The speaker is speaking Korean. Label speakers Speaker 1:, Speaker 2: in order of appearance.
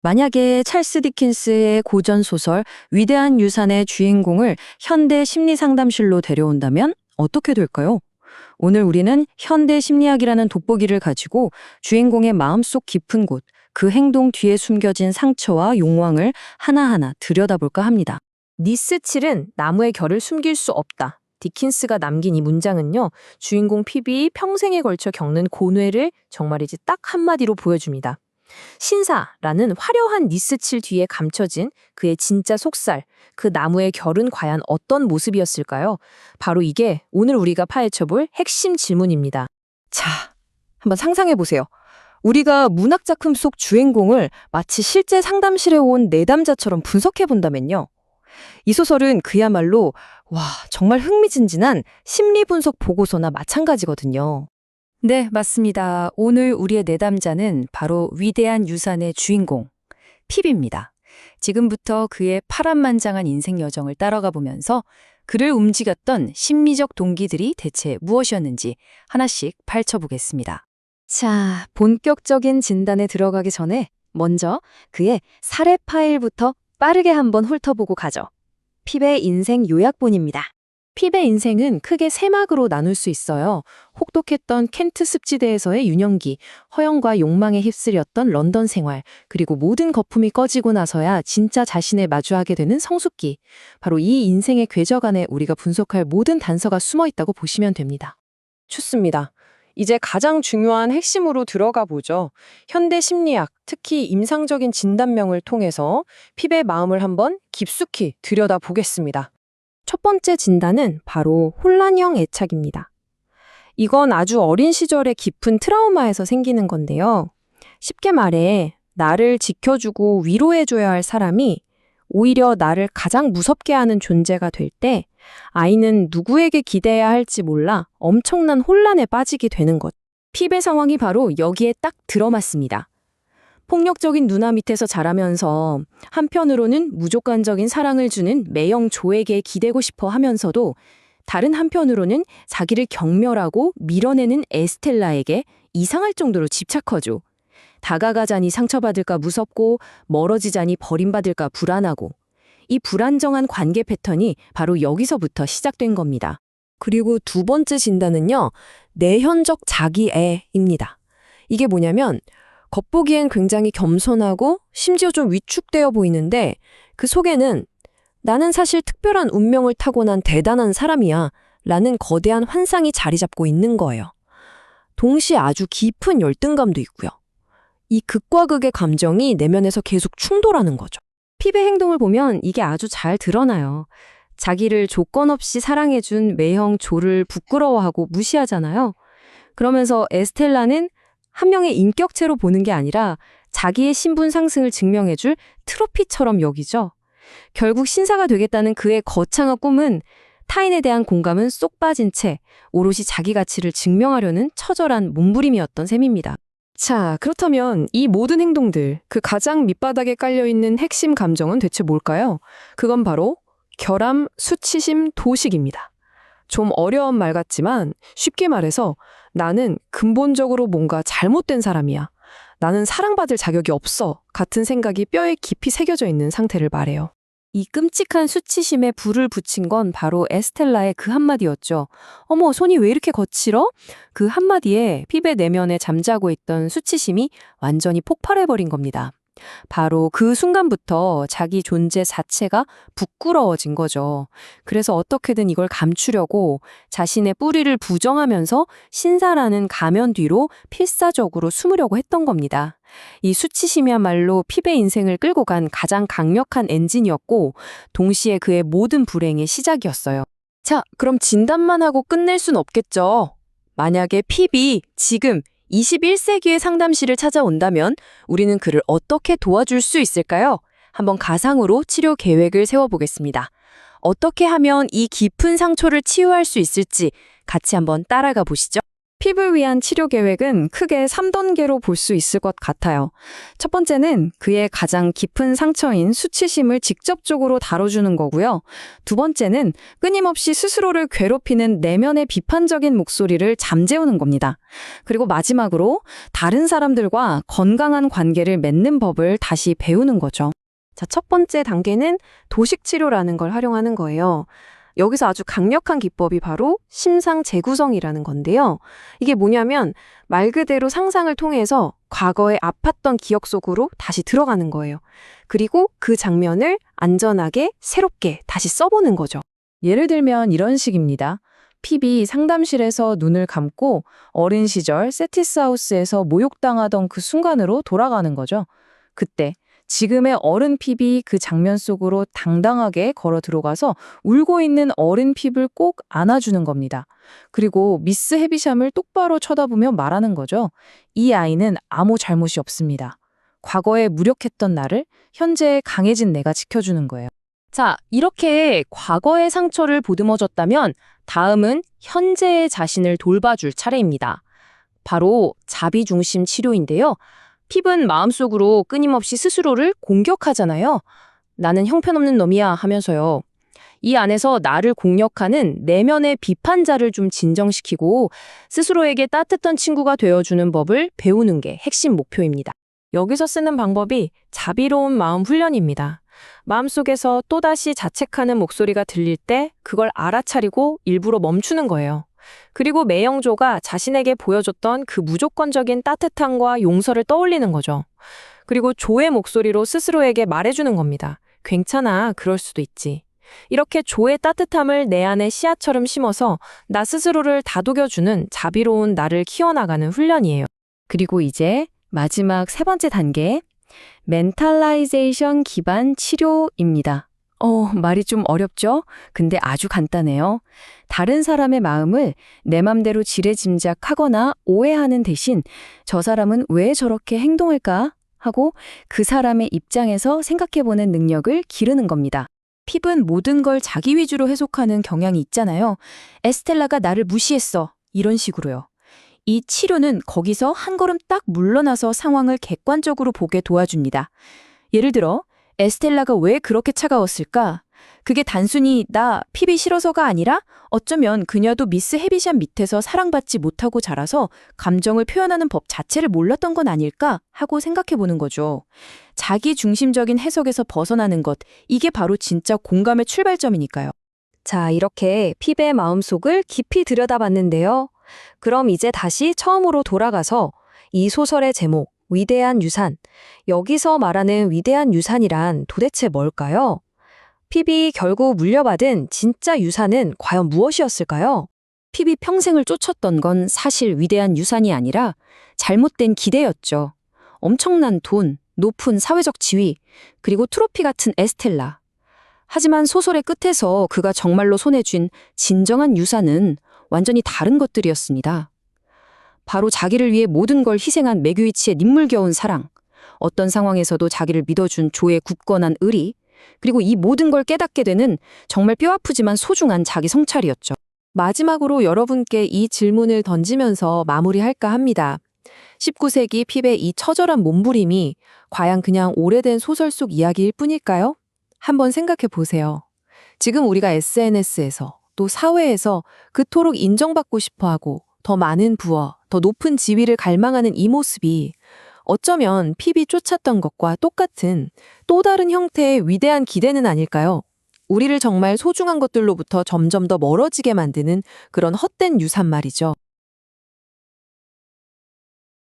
Speaker 1: 만약에 찰스 디킨스의 고전 소설 위대한 유산의 주인공을 현대 심리상담실로 데려온다면 어떻게 될까요? 오늘 우리는 현대 심리학이라는 돋보기를 가지고 주인공의 마음속 깊은 곳, 그 행동 뒤에 숨겨진 상처와 욕망을 하나하나 들여다볼까 합니다.
Speaker 2: 니스칠은 나무의 결을 숨길 수 없다. 디킨스가 남긴 이 문장은요, 주인공 피비 평생에 걸쳐 겪는 고뇌를 정말이지 딱 한마디로 보여줍니다. 신사라는 화려한 니스칠 뒤에 감춰진 그의 진짜 속살, 그 나무의 결은 과연 어떤 모습이었을까요? 바로 이게 오늘 우리가 파헤쳐볼 핵심 질문입니다.
Speaker 3: 자, 한번 상상해 보세요. 우리가 문학 작품 속 주인공을 마치 실제 상담실에 온 내담자처럼 분석해 본다면요. 이 소설은 그야말로 정말 흥미진진한 심리 분석 보고서나 마찬가지거든요.
Speaker 1: 네, 맞습니다. 오늘 우리의 내담자는 바로 위대한 유산의 주인공, 피비입니다. 지금부터 그의 파란만장한 인생 여정을 따라가 보면서 그를 움직였던 심리적 동기들이 대체 무엇이었는지 하나씩 파헤쳐보겠습니다.
Speaker 3: 자, 본격적인 진단에 들어가기 전에 먼저 그의 사례 파일부터 빠르게 한번 훑어보고 가죠. 핍의 인생 요약본입니다. 핍의 인생은 크게 세 막으로 나눌 수 있어요. 혹독했던 켄트 습지대에서의 유년기, 허영과 욕망에 휩쓸렸던 런던 생활, 그리고 모든 거품이 꺼지고 나서야 진짜 자신을 마주하게 되는 성숙기. 바로 이 인생의 궤적 안에 우리가 분석할 모든 단서가 숨어 있다고 보시면 됩니다.
Speaker 2: 좋습니다. 이제 가장 중요한 핵심으로 들어가 보죠. 현대 심리학, 특히 임상적인 진단명을 통해서 핍의 마음을 한번 깊숙이 들여다보겠습니다. 첫 번째 진단은 바로 혼란형 애착입니다. 이건 아주 어린 시절의 깊은 트라우마에서 생기는 건데요. 쉽게 말해 나를 지켜주고 위로해줘야 할 사람이 오히려 나를 가장 무섭게 하는 존재가 될 때 아이는 누구에게 기대해야 할지 몰라 엄청난 혼란에 빠지게 되는 것. 핍의 상황이 바로 여기에 딱 들어맞습니다. 폭력적인 누나 밑에서 자라면서 한편으로는 무조건적인 사랑을 주는 매형 조에게 기대고 싶어 하면서도 다른 한편으로는 자기를 경멸하고 밀어내는 에스텔라에게 이상할 정도로 집착하죠. 다가가자니 상처받을까 무섭고 멀어지자니 버림받을까 불안하고 이 불안정한 관계 패턴이 바로 여기서부터 시작된 겁니다.
Speaker 3: 그리고 두 번째 진단은요, 내현적 자기애입니다. 이게 뭐냐면 겉보기엔 굉장히 겸손하고 심지어 좀 위축되어 보이는데 그 속에는 나는 사실 특별한 운명을 타고난 대단한 사람이야 라는 거대한 환상이 자리 잡고 있는 거예요. 동시에 아주 깊은 열등감도 있고요. 이 극과 극의 감정이 내면에서 계속 충돌하는 거죠. 핍의 행동을 보면 이게 아주 잘 드러나요. 자기를 조건 없이 사랑해준 매형 조를 부끄러워하고 무시하잖아요. 그러면서 에스텔라는 한 명의 인격체로 보는 게 아니라 자기의 신분 상승을 증명해줄 트로피처럼 여기죠. 결국 신사가 되겠다는 그의 거창한 꿈은 타인에 대한 공감은 쏙 빠진 채 오롯이 자기 가치를 증명하려는 처절한 몸부림이었던 셈입니다.
Speaker 2: 자, 그렇다면 이 모든 행동들, 그 가장 밑바닥에 깔려있는 핵심 감정은 대체 뭘까요? 그건 바로 결함, 수치심, 도식입니다. 좀 어려운 말 같지만 쉽게 말해서 나는 근본적으로 뭔가 잘못된 사람이야. 나는 사랑받을 자격이 없어. 같은 생각이 뼈에 깊이 새겨져 있는 상태를 말해요.
Speaker 1: 이 끔찍한 수치심에 불을 붙인 건 바로 에스텔라의 그 한마디였죠. 어머, 손이 왜 이렇게 거칠어? 그 한마디에 핍의 내면에 잠자고 있던 수치심이 완전히 폭발해버린 겁니다. 바로 그 순간부터 자기 존재 자체가 부끄러워진 거죠. 그래서 어떻게든 이걸 감추려고 자신의 뿌리를 부정하면서 신사라는 가면 뒤로 필사적으로 숨으려고 했던 겁니다. 이 수치심이야말로 핍의 인생을 끌고 간 가장 강력한 엔진이었고 동시에 그의 모든 불행의 시작이었어요.
Speaker 3: 자, 그럼 진단만 하고 끝낼 순 없겠죠. 만약에 핍이 지금 21세기의 상담실을 찾아온다면 우리는 그를 어떻게 도와줄 수 있을까요? 한번 가상으로 치료 계획을 세워보겠습니다. 어떻게 하면 이 깊은 상처를 치유할 수 있을지 같이 한번 따라가 보시죠.
Speaker 1: 핍을 위한 치료 계획은 크게 3단계로 볼 수 있을 것 같아요. 첫 번째는 그의 가장 깊은 상처인 수치심을 직접적으로 다뤄주는 거고요. 두 번째는 끊임없이 스스로를 괴롭히는 내면의 비판적인 목소리를 잠재우는 겁니다. 그리고 마지막으로 다른 사람들과 건강한 관계를 맺는 법을 다시 배우는 거죠.
Speaker 3: 자, 첫 번째 단계는 도식 치료라는 걸 활용하는 거예요. 여기서 아주 강력한 기법이 바로 심상 재구성이라는 건데요. 이게 뭐냐면 말 그대로 상상을 통해서 과거에 아팠던 기억 속으로 다시 들어가는 거예요. 그리고 그 장면을 안전하게 새롭게 다시 써보는 거죠.
Speaker 1: 예를 들면 이런 식입니다. 핍이 상담실에서 눈을 감고 어린 시절 세티스하우스에서 모욕당하던 그 순간으로 돌아가는 거죠. 그때 지금의 어른 핍이 그 장면 속으로 당당하게 걸어 들어가서 울고 있는 어린 핍을 꼭 안아주는 겁니다. 그리고 미스 헤비샴을 똑바로 쳐다보며 말하는 거죠. 이 아이는 아무 잘못이 없습니다. 과거에 무력했던 나를 현재의 강해진 내가 지켜주는 거예요.
Speaker 2: 자, 이렇게 과거의 상처를 보듬어줬다면 다음은 현재의 자신을 돌봐줄 차례입니다. 바로 자비중심 치료인데요. 핍은 마음속으로 끊임없이 스스로를 공격하잖아요. 나는 형편없는 놈이야 하면서요. 이 안에서 나를 공략하는 내면의 비판자를 좀 진정시키고 스스로에게 따뜻한 친구가 되어주는 법을 배우는 게 핵심 목표입니다.
Speaker 3: 여기서 쓰는 방법이 자비로운 마음 훈련입니다. 마음속에서 또다시 자책하는 목소리가 들릴 때 그걸 알아차리고 일부러 멈추는 거예요. 그리고 매영조가 자신에게 보여줬던 그 무조건적인 따뜻함과 용서를 떠올리는 거죠. 그리고 조의 목소리로 스스로에게 말해주는 겁니다. 괜찮아, 그럴 수도 있지. 이렇게 조의 따뜻함을 내 안에 씨앗처럼 심어서 나 스스로를 다독여주는 자비로운 나를 키워나가는 훈련이에요.
Speaker 1: 그리고 이제 마지막 세 번째 단계, 멘탈라이제이션 기반 치료입니다. 말이 좀 어렵죠? 근데 아주 간단해요. 다른 사람의 마음을 내 맘대로 지레짐작하거나 오해하는 대신 저 사람은 왜 저렇게 행동할까? 하고 그 사람의 입장에서 생각해보는 능력을 기르는 겁니다. 핍은 모든 걸 자기 위주로 해석하는 경향이 있잖아요. 에스텔라가 나를 무시했어. 이런 식으로요. 이 치료는 거기서 한 걸음 딱 물러나서 상황을 객관적으로 보게 도와줍니다. 예를 들어 에스텔라가 왜 그렇게 차가웠을까? 그게 단순히 나 핍이 싫어서가 아니라 어쩌면 그녀도 미스 헤비샴 밑에서 사랑받지 못하고 자라서 감정을 표현하는 법 자체를 몰랐던 건 아닐까 하고 생각해보는 거죠. 자기 중심적인 해석에서 벗어나는 것, 이게 바로 진짜 공감의 출발점이니까요.
Speaker 3: 자, 이렇게 핍의 마음속을 깊이 들여다봤는데요. 그럼 이제 다시 처음으로 돌아가서 이 소설의 제목, 위대한 유산. 여기서 말하는 위대한 유산이란 도대체 뭘까요? 핍이 결국 물려받은 진짜 유산은 과연 무엇이었을까요?
Speaker 1: 핍이 평생을 쫓았던 건 사실 위대한 유산이 아니라 잘못된 기대였죠. 엄청난 돈, 높은 사회적 지위, 그리고 트로피 같은 에스텔라. 하지만 소설의 끝에서 그가 정말로 손에 쥔 진정한 유산은 완전히 다른 것들이었습니다. 바로 자기를 위해 모든 걸 희생한 메규이치의 눈물겨운 사랑, 어떤 상황에서도 자기를 믿어준 조의 굳건한 의리, 그리고 이 모든 걸 깨닫게 되는 정말 뼈아프지만 소중한 자기 성찰이었죠.
Speaker 3: 마지막으로 여러분께 이 질문을 던지면서 마무리할까 합니다. 19세기 핍의 이 처절한 몸부림이 과연 그냥 오래된 소설 속 이야기일 뿐일까요? 한번 생각해 보세요. 지금 우리가 SNS에서 또 사회에서 그토록 인정받고 싶어하고 더 많은 부와 더 높은 지위를 갈망하는 이 모습이 어쩌면 핍이 쫓았던 것과 똑같은 또 다른 형태의 위대한 기대는 아닐까요? 우리를 정말 소중한 것들로부터 점점 더 멀어지게 만드는 그런 헛된 유산 말이죠.